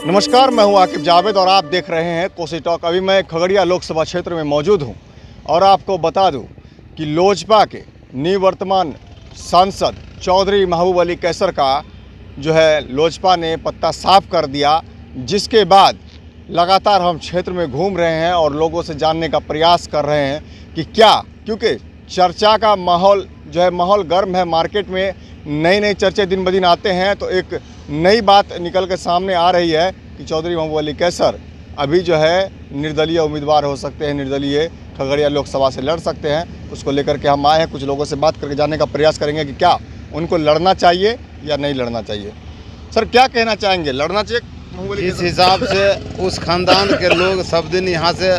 नमस्कार, मैं हूं आकिब जावेद और आप देख रहे हैं कोसी टॉक। अभी मैं खगड़िया लोकसभा क्षेत्र में मौजूद हूं और आपको बता दूं कि लोजपा के निवर्तमान सांसद चौधरी महबूब अली कैसर का जो है लोजपा ने पत्ता साफ कर दिया, जिसके बाद लगातार हम क्षेत्र में घूम रहे हैं और लोगों से जानने का प्रयास कर रहे हैं कि क्या, क्योंकि चर्चा का माहौल जो है माहौल गर्म है। मार्केट में नई नई चर्चे दिन ब दिन आते हैं तो एक नई बात निकल के सामने आ रही है कि चौधरी महबूब अली कैसर अभी जो है निर्दलीय उम्मीदवार हो सकते हैं, निर्दलीय खगड़िया लोकसभा से लड़ सकते हैं। उसको लेकर के हम आए हैं, कुछ लोगों से बात करके जानने का प्रयास करेंगे कि क्या उनको लड़ना चाहिए या नहीं लड़ना चाहिए। सर, क्या कहना चाहेंगे, लड़ना चाहिए? जिस हिसाब से उस खानदान के लोग सब दिन यहाँ से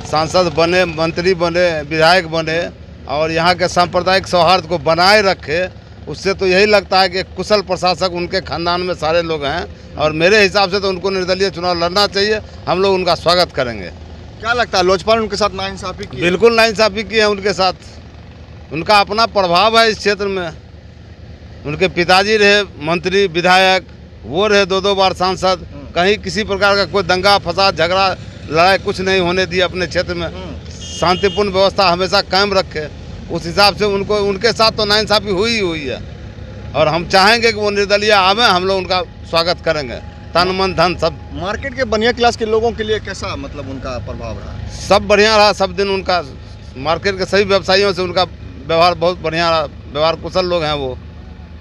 सांसद बने, मंत्री बने, विधायक बने और यहाँ के सांप्रदायिक सौहार्द को बनाए रखे, उससे तो यही लगता है कि कुशल प्रशासक उनके खानदान में सारे लोग हैं और मेरे हिसाब से तो उनको निर्दलीय चुनाव लड़ना चाहिए। हम लोग उनका स्वागत करेंगे। क्या लगता है, लोजपा ने उनके साथ नाइंसाफ़ी की? बिल्कुल नाइंसाफ़ी की है उनके साथ। उनका अपना प्रभाव है इस क्षेत्र में। उनके पिताजी रहे मंत्री, विधायक, वो रहे 2-2 बार सांसद। कहीं किसी प्रकार का कोई दंगा फसाद झगड़ा लड़ाई कुछ नहीं होने दी अपने क्षेत्र में। शांतिपूर्ण व्यवस्था हमेशा कायम रखे। उस हिसाब से उनको उनके साथ तो नाइंसाफ़ी हुई है और हम चाहेंगे कि वो निर्दलीय आवे। हम लोग उनका स्वागत करेंगे, तन मन धन सब। मार्केट के बनिया क्लास के लोगों के लिए कैसा मतलब उनका प्रभाव रहा? सब बढ़िया रहा। सब दिन उनका मार्केट के सभी व्यवसायियों से उनका व्यवहार बहुत बढ़िया रहा। व्यवहार कुशल लोग हैं वो।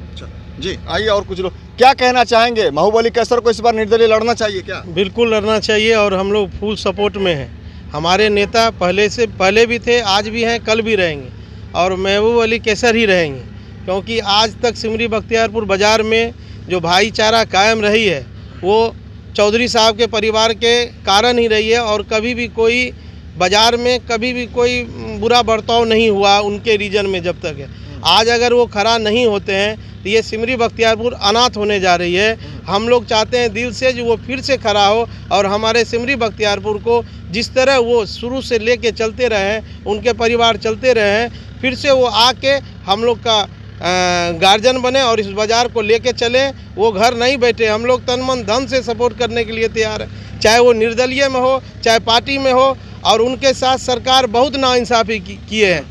अच्छा जी, आइए और कुछ लोग क्या कहना चाहेंगे। महबूब अली कैसर को इस बार निर्दलीय लड़ना चाहिए क्या? बिल्कुल लड़ना चाहिए और हम लोग फुल सपोर्ट में हैं। हमारे नेता पहले भी थे, आज भी हैं, कल भी रहेंगे और महबूब अली कैसर ही रहेंगे, क्योंकि आज तक सिमरी बख्तियारपुर बाज़ार में जो भाईचारा कायम रही है वो चौधरी साहब के परिवार के कारण ही रही है और कभी भी कोई बाज़ार में कभी भी कोई बुरा बर्ताव नहीं हुआ उनके रीजन में जब तक है। आज अगर वो खड़ा नहीं होते हैं तो ये सिमरी बख्तियारपुर अनाथ होने जा रही है। हम लोग चाहते हैं दिल से जो वो फिर से खड़ा हो और हमारे सिमरी बख्तियारपुर को जिस तरह वो शुरू से लेके चलते रहे हैं, उनके परिवार चलते रहे हैं, फिर से वो आके हम लोग का गार्जियन बने और इस बाज़ार को लेके चले। वो घर नहीं बैठे, हम लोग तन मन धन से सपोर्ट करने के लिए तैयार है, चाहे वो निर्दलीय में हो चाहे पार्टी में हो। और उनके साथ सरकार बहुत नाइंसाफ़ी किए हैं।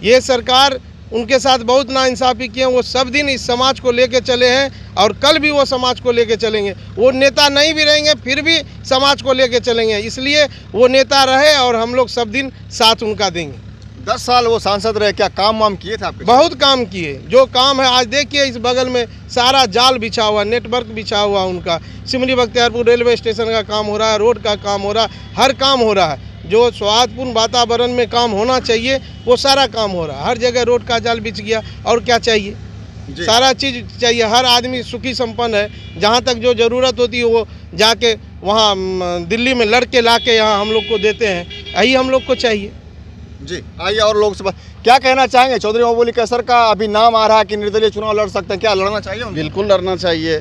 ये सरकार उनके साथ बहुत नाइंसाफ़ी किए हैं। वो सब दिन इस समाज को लेके चले हैं और कल भी वो समाज को लेके चलेंगे। वो नेता नहीं भी रहेंगे फिर भी समाज को लेके चलेंगे, इसलिए वो नेता रहे और हम लोग सब दिन साथ उनका देंगे। 10 साल वो सांसद रहे, क्या काम वाम किए थे आपके? बहुत काम किए। जो काम है आज देखिए, इस बगल में सारा जाल बिछा हुआ, नेटवर्क बिछा हुआ उनका। सिमरी बख्तियारपुर रेलवे स्टेशन का काम हो रहा है, रोड का काम हो रहा है, हर काम हो रहा है। जो सौहार्दपूर्ण वातावरण में काम होना चाहिए वो सारा काम हो रहा है। हर जगह रोड का जाल बिछ गया और क्या चाहिए, सारा चीज़ चाहिए। हर आदमी सुखी संपन्न है। जहाँ तक जो ज़रूरत होती है वो जाके वहाँ दिल्ली में लड़के ला के यहाँ हम लोग को देते हैं। यही हम लोग को चाहिए। जी, आइए और लोग क्या कहना चाहेंगे। चौधरी महबूब अली कैसर का अभी नाम आ रहा है कि निर्दलीय चुनाव लड़ सकते हैं, क्या लड़ना चाहिए? बिल्कुल लड़ना चाहिए।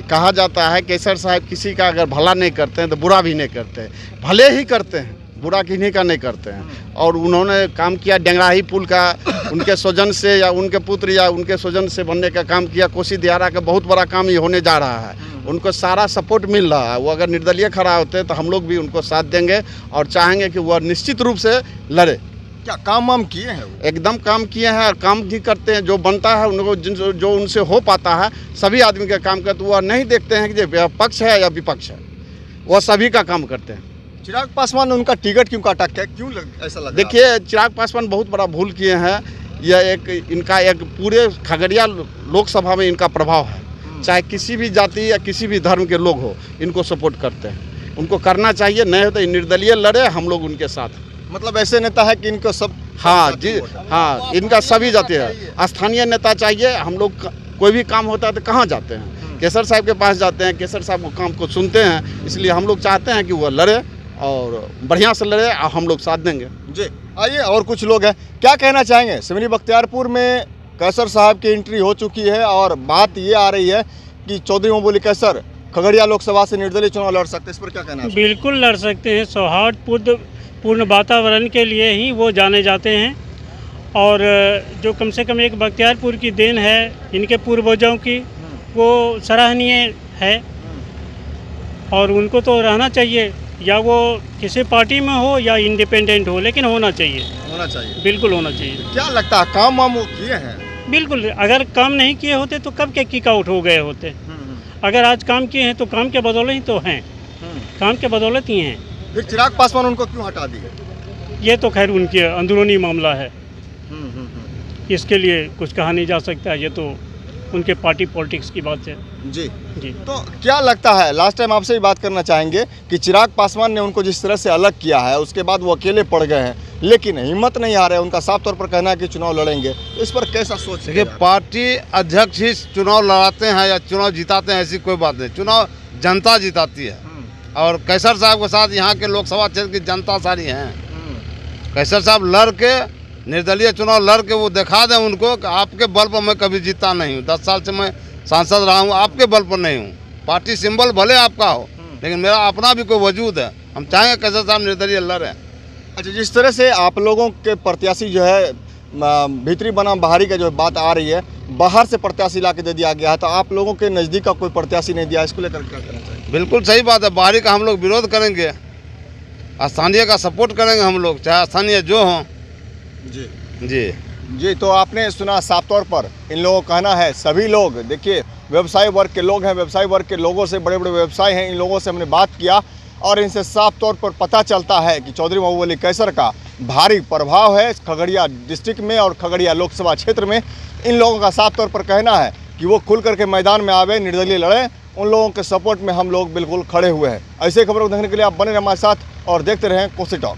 कहा जाता है कैसर साहब किसी का अगर भला नहीं करते हैं तो बुरा भी नहीं करते हैं, भले ही करते हैं, बुरा किन्हीं का नहीं करते हैं। और उन्होंने काम किया डेंगराही पुल का, उनके स्वजन से या उनके पुत्र या उनके स्वजन से बनने का काम किया। कोसी दियारा का बहुत बड़ा काम ये होने जा रहा है। उनको सारा सपोर्ट मिल रहा है। वो अगर निर्दलीय खड़ा होते तो हम लोग भी उनको साथ देंगे और चाहेंगे कि वह निश्चित रूप से लड़े। क्या काम वाम किए हैं? एकदम काम किए हैं और काम भी करते हैं। जो बनता है उनको जो उनसे हो पाता है सभी आदमी का काम करते। वह नहीं देखते हैं कि ये पक्ष है या विपक्ष है, वह सभी का काम करते हैं। चिराग पासवान ने उनका टिकट क्यों काटा, क्या क्यों ऐसा लगा? देखिए, चिराग पासवान बहुत बड़ा भूल किए हैं। यह इनका एक पूरे खगड़िया लोकसभा में इनका प्रभाव है। चाहे किसी भी जाति या किसी भी धर्म के लोग हो, इनको सपोर्ट करते हैं। उनको करना चाहिए, नहीं हो तो निर्दलीय लड़े, हम लोग उनके साथ। मतलब ऐसे नेता है कि इनको सब? हाँ जी, हाँ, इनका सभी जाति है। स्थानीय नेता चाहिए। हम लोग कोई भी काम होता है तो कहाँ जाते हैं? कैसर साहब के पास जाते हैं, कैसर साहब को काम को सुनते हैं। इसलिए हम लोग चाहते हैं कि वो लड़े और बढ़िया से लड़े और हम लोग साथ देंगे। जी, आइए और कुछ लोग हैं, क्या कहना चाहेंगे। सिमरी बख्तियारपुर में कैसर साहब की एंट्री हो चुकी है और बात ये आ रही है कि चौधरी महबूब अली कैसर खगड़िया लोकसभा से निर्दलीय चुनाव लड़ सकते हैं, इस पर क्या कहना है? बिल्कुल लड़ सकते हैं। सौहार्दपूर्ण वातावरण के लिए ही वो जाने जाते हैं और जो कम से कम एक बख्तियारपुर की देन है इनके पूर्वजों की, वो सराहनीय है। और उनको तो रहना चाहिए, या वो किसी पार्टी में हो या इंडिपेंडेंट हो, लेकिन होना चाहिए, बिल्कुल होना चाहिए। क्या लगता है काम वाम वो किए हैं? बिल्कुल, अगर काम नहीं किए होते तो कब के किक आउट हो गए होते। अगर आज काम किए हैं तो काम के बदौलत ही तो हैं, काम के बदौलत ही हैं। फिर चिराग पासवान उनको क्यों हटा दिए? ये तो खैर उनके अंदरूनी मामला है, इसके लिए कुछ कहा नहीं जा सकता, ये तो उनके पार्टी पॉलिटिक्स की बात है। जी जी, तो क्या लगता है, लास्ट टाइम आपसे भी बात करना चाहेंगे कि चिराग पासवान ने उनको जिस तरह से अलग किया है उसके बाद वो अकेले पड़ गए हैं, लेकिन हिम्मत नहीं आ रहा है उनका, साफ तौर पर कहना है कि चुनाव लड़ेंगे, तो इस पर कैसा सोच? देखिए, पार्टी अध्यक्ष ही चुनाव लड़ाते हैं या चुनाव जिताते हैं, ऐसी कोई बात नहीं। चुनाव जनता जिताती है, और कैसर साहब के साथ यहाँ के लोकसभा क्षेत्र की जनता सारी हैं। कैसर साहब लड़ के, निर्दलीय चुनाव लड़ के वो दिखा दें उनको कि आपके बल पर मैं कभी जीता नहीं हूँ, 10 साल से मैं सांसद रहा हूँ, आपके बल पर नहीं हूँ। पार्टी सिंबल भले आपका हो, लेकिन मेरा अपना भी कोई वजूद है। हम चाहेंगे कैसर साहब निर्दलीय लड़ें। अच्छा, जिस तरह से आप लोगों के प्रत्याशी जो है भीतरी बनाम बाहरी का जो बात आ रही है, बाहर से प्रत्याशी ला के दे दिया गया है, तो आप लोगों के नज़दीक का कोई प्रत्याशी नहीं दिया, इसको लेकर क्या करना चाहिए? बिल्कुल सही बात है, बाहरी का हम लोग विरोध करेंगे, स्थानीय का सपोर्ट करेंगे हम लोग, चाहे स्थानीय जो हों। जी जी जी, तो आपने सुना, साफ तौर पर इन लोगों का कहना है, सभी लोग देखिए व्यवसाय वर्ग के लोग हैं, व्यवसाय वर्ग के लोगों से, बड़े बड़े व्यवसाय हैं, इन लोगों से हमने बात किया और इनसे साफ तौर पर पता चलता है कि चौधरी महबूब अली कैसर का भारी प्रभाव है खगड़िया डिस्ट्रिक्ट में और खगड़िया लोकसभा क्षेत्र में। इन लोगों का साफ तौर पर कहना है कि वो खुल करके मैदान में आवे, निर्दलीय लड़े, उन लोगों के सपोर्ट में हम लोग बिल्कुल खड़े हुए हैं। ऐसे खबरों को देखने के लिए आप बने रहें हमारे साथ और देखते रहें कोसी टॉक।